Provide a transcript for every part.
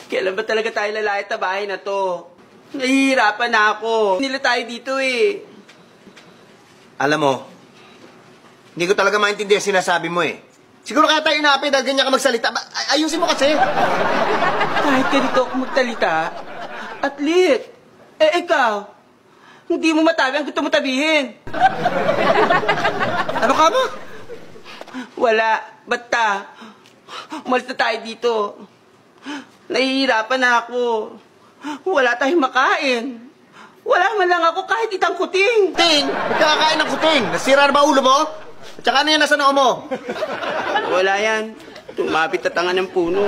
Kailan ba talaga tayo lalayat na bahay na to? Nahihirapan na ako. Nila tayo dito eh. Alam mo, hindi ko talaga maintindihan sinasabi mo eh. Siguro kaya tayo inaapay dahil ganyan ka magsalita. Ayusin mo kasi. Kahit ganito ako magtalita, at least, ikaw, hindi mo matabi ang gusto mo tabihin. Ano ka ba? Wala. Basta, umalis na tayo dito. Nahihirapan na ako. Wala tayong makain. Wala man lang ako kahit itang kuting. Kuting? Kakain ng kuting. Nasira na ba ulo mo? At saka ano yan nasa noo mo? Wala yan. Tumapit na tanga ng puno.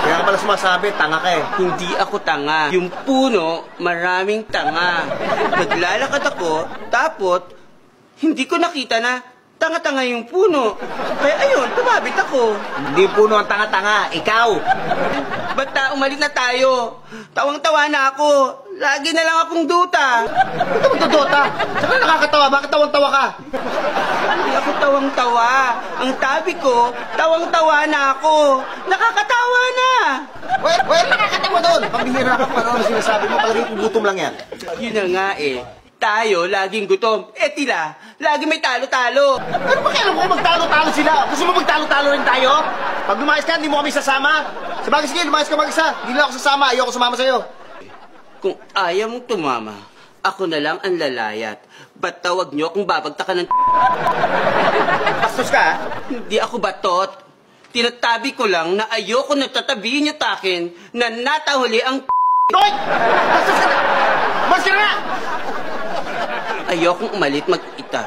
Kaya pala sumasabi, tanga ka eh. Hindi ako tanga. Yung puno, maraming tanga. Naglalakad ako, tapos, hindi ko nakita na tanga-tanga yung puno. Kaya ayun, tumabit ako. Hindi puno ang tanga-tanga, ikaw. Basta umalis na tayo. Tawang-tawa na ako. Lagi na lang akong duta. Ito magdodota. Saka nakakatawa, bakit tawang-tawa ka? Hindi ako tawang-tawa. Ang tabi ko, tawang-tawa na ako. Nakakatawa na. Well, nakakatawa doon. Pambihira ka pa ano sinasabi mo, talagang gutom lang yan. Yun na nga eh. Tayo, laging gutom. Tila, lagi may talo-talo. Ano ba kailan ko magtalo-talo sila? Gusto mo magtalo-talo rin tayo? Pag lumayas ka, hindi mo kami sasama. Sabagay, sige, lumayas ka mag-isa. Hindi lang ako sasama, ayoko sumama sa'yo. Kung ayaw mong tumama, ako na lang ang lalayat. Ba't tawag niyo kung babagtakan ng Bastos ka, ha? Hindi ako batot. Tinatabi ko lang na ayoko nagtatabi niyo takin na natahuli ang Hoy! Bastos ka na! Mas ka na! Ayokong umalit mag-ita.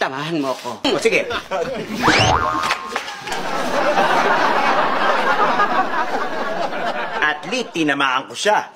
Tamahan mo ako. O, sige. At least, tinamaan ko siya.